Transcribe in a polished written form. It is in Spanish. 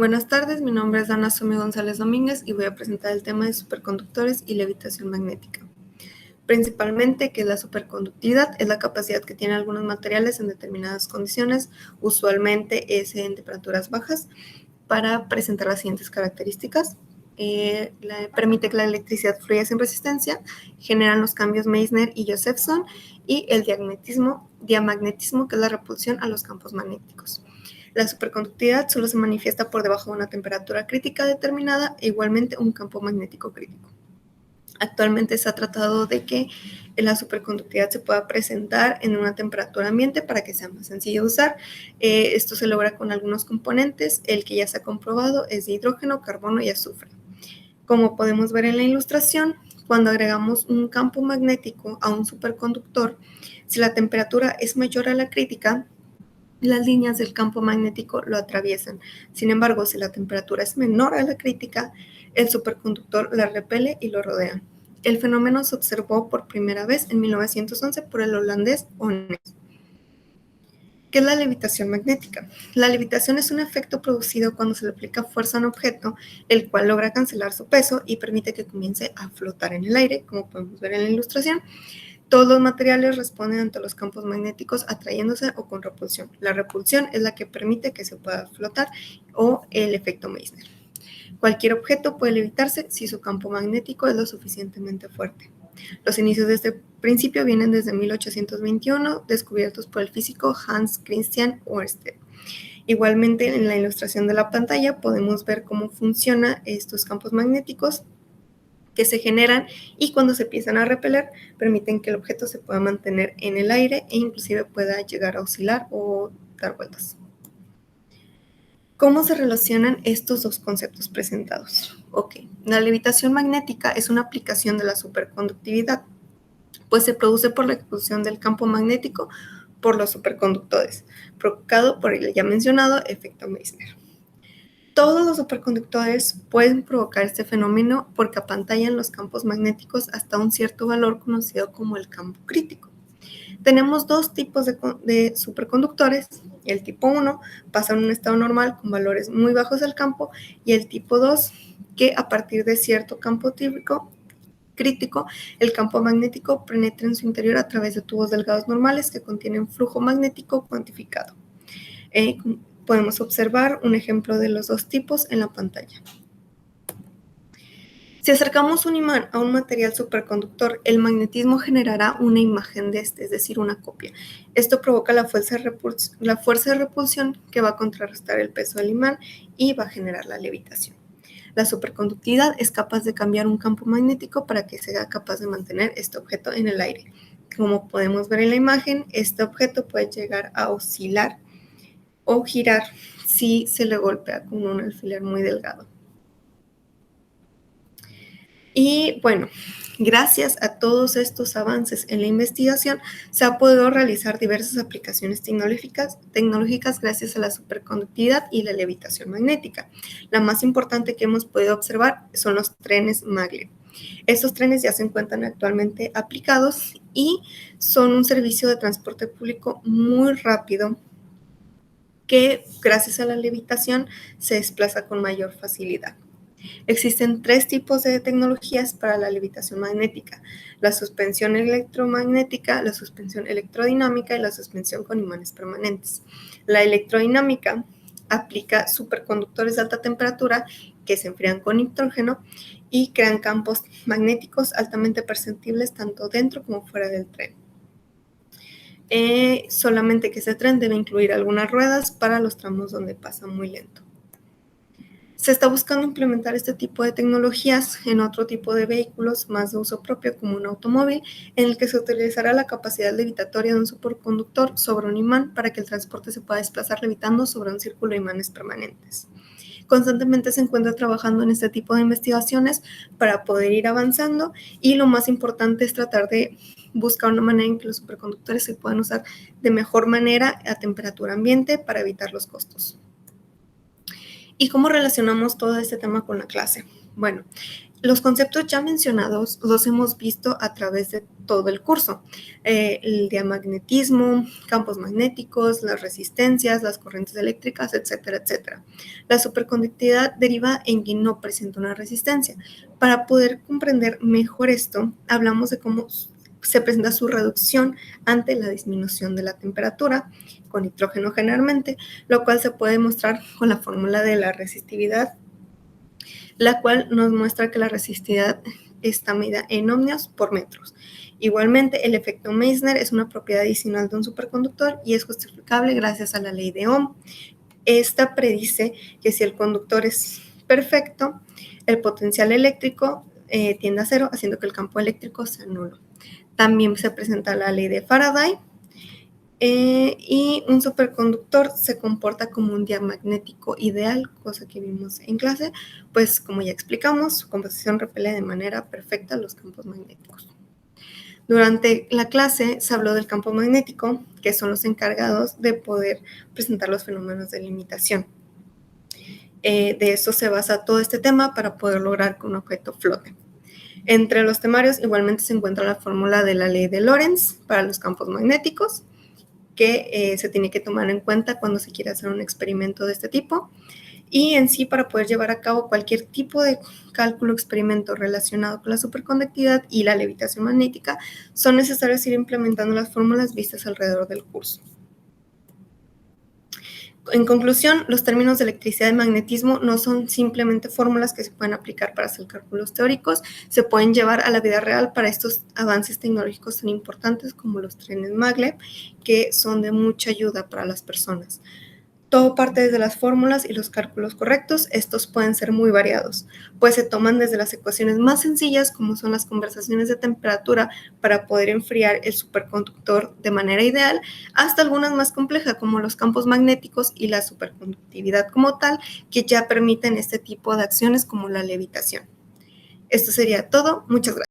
Buenas tardes, mi nombre es Dana Somio González Domínguez y voy a presentar el tema de superconductores y levitación magnética. Principalmente, ¿qué es la superconductividad? Es la capacidad que tienen algunos materiales en determinadas condiciones, usualmente es en temperaturas bajas, para presentar las siguientes características. Permite que la electricidad fluya sin resistencia, generan los cambios Meissner y Josephson y el diamagnetismo, que es la repulsión a los campos magnéticos. La superconductividad solo se manifiesta por debajo de una temperatura crítica determinada e igualmente un campo magnético crítico. Actualmente se ha tratado de que la superconductividad se pueda presentar en una temperatura ambiente para que sea más sencillo de usar. Esto se logra con algunos componentes. El que ya se ha comprobado es de hidrógeno, carbono y azufre. Como podemos ver en la ilustración, cuando agregamos un campo magnético a un superconductor, si la temperatura es mayor a la crítica, las líneas del campo magnético lo atraviesan. Sin embargo, si la temperatura es menor a la crítica, el superconductor la repele y lo rodea. El fenómeno se observó por primera vez en 1911 por el holandés Onnes. ¿Qué es la levitación magnética? La levitación es un efecto producido cuando se le aplica fuerza a un objeto, el cual logra cancelar su peso y permite que comience a flotar en el aire, como podemos ver en la ilustración. Todos los materiales responden ante los campos magnéticos atrayéndose o con repulsión. La repulsión es la que permite que se pueda flotar o el efecto Meissner. Cualquier objeto puede levitarse si su campo magnético es lo suficientemente fuerte. Los inicios de este principio vienen desde 1821, descubiertos por el físico Hans Christian Ørsted. Igualmente, en la ilustración de la pantalla podemos ver cómo funcionan estos campos magnéticos que se generan y cuando se empiezan a repeler permiten que el objeto se pueda mantener en el aire e inclusive pueda llegar a oscilar o dar vueltas. ¿Cómo se relacionan estos dos conceptos presentados? Ok, la levitación magnética es una aplicación de la superconductividad, pues se produce por la ejecución del campo magnético por los superconductores, provocado por el ya mencionado efecto Meissner. Todos los superconductores pueden provocar este fenómeno porque apantallan los campos magnéticos hasta un cierto valor conocido como el campo crítico. Tenemos dos tipos de superconductores. El tipo 1 pasa en un estado normal con valores muy bajos del campo y el tipo 2 que a partir de cierto campo crítico, el campo magnético penetra en su interior a través de tubos delgados normales que contienen flujo magnético cuantificado. Podemos observar un ejemplo de los dos tipos en la pantalla. Si acercamos un imán a un material superconductor, el magnetismo generará una imagen de este, es decir, una copia. Esto provoca la fuerza de repulsión que va a contrarrestar el peso del imán y va a generar la levitación. La superconductividad es capaz de cambiar un campo magnético para que sea capaz de mantener este objeto en el aire. Como podemos ver en la imagen, este objeto puede llegar a oscilar o girar si se le golpea con un alfiler muy delgado. Y bueno, gracias a todos estos avances en la investigación, se ha podido realizar diversas aplicaciones tecnológicas gracias a la superconductividad y la levitación magnética. La más importante que hemos podido observar son los trenes Maglev. Estos trenes ya se encuentran actualmente aplicados y son un servicio de transporte público muy rápido que gracias a la levitación se desplaza con mayor facilidad. Existen tres tipos de tecnologías para la levitación magnética: la suspensión electromagnética, la suspensión electrodinámica y la suspensión con imanes permanentes. La electrodinámica aplica superconductores de alta temperatura que se enfrían con nitrógeno y crean campos magnéticos altamente perceptibles tanto dentro como fuera del tren. Solamente que ese tren debe incluir algunas ruedas para los tramos donde pasa muy lento. Se está buscando implementar este tipo de tecnologías en otro tipo de vehículos más de uso propio, como un automóvil, en el que se utilizará la capacidad levitatoria de un superconductor sobre un imán para que el transporte se pueda desplazar levitando sobre un círculo de imanes permanentes. Constantemente se encuentra trabajando en este tipo de investigaciones para poder ir avanzando y lo más importante es tratar de buscar una manera en que los superconductores se puedan usar de mejor manera a temperatura ambiente para evitar los costos. ¿Y cómo relacionamos todo este tema con la clase? Bueno, Los conceptos ya mencionados los hemos visto a través de todo el curso. El diamagnetismo, campos magnéticos, las resistencias, las corrientes eléctricas, etcétera, etcétera. La superconductividad deriva en que no presenta una resistencia. Para poder comprender mejor esto, hablamos de cómo se presenta su reducción ante la disminución de la temperatura, con nitrógeno generalmente, lo cual se puede mostrar con la fórmula de la resistividad, la cual nos muestra que la resistividad está medida en ohmios por metros. Igualmente, el efecto Meissner es una propiedad adicional de un superconductor y es justificable gracias a la ley de Ohm. Esta predice que si el conductor es perfecto, el potencial eléctrico tiende a cero, haciendo que el campo eléctrico sea nulo. También se presenta la ley de Faraday, y un superconductor se comporta como un diamagnético ideal, cosa que vimos en clase, pues como ya explicamos, su composición repele de manera perfecta los campos magnéticos. Durante la clase se habló del campo magnético, que son los encargados de poder presentar los fenómenos de limitación. De eso se basa todo este tema para poder lograr que un objeto flote. Entre los temarios igualmente se encuentra la fórmula de la ley de Lorentz para los campos magnéticos, que se tiene que tomar en cuenta cuando se quiere hacer un experimento de este tipo. Y en sí, para poder llevar a cabo cualquier tipo de cálculo o experimento relacionado con la superconductividad y la levitación magnética, son necesarios ir implementando las fórmulas vistas alrededor del curso. En conclusión, los términos de electricidad y magnetismo no son simplemente fórmulas que se pueden aplicar para hacer cálculos teóricos, se pueden llevar a la vida real para estos avances tecnológicos tan importantes como los trenes maglev, que son de mucha ayuda para las personas. Todo parte desde las fórmulas y los cálculos correctos. Estos pueden ser muy variados, pues se toman desde las ecuaciones más sencillas, como son las conversaciones de temperatura para poder enfriar el superconductor de manera ideal, hasta algunas más complejas, como los campos magnéticos y la superconductividad como tal, que ya permiten este tipo de acciones como la levitación. Esto sería todo. Muchas gracias.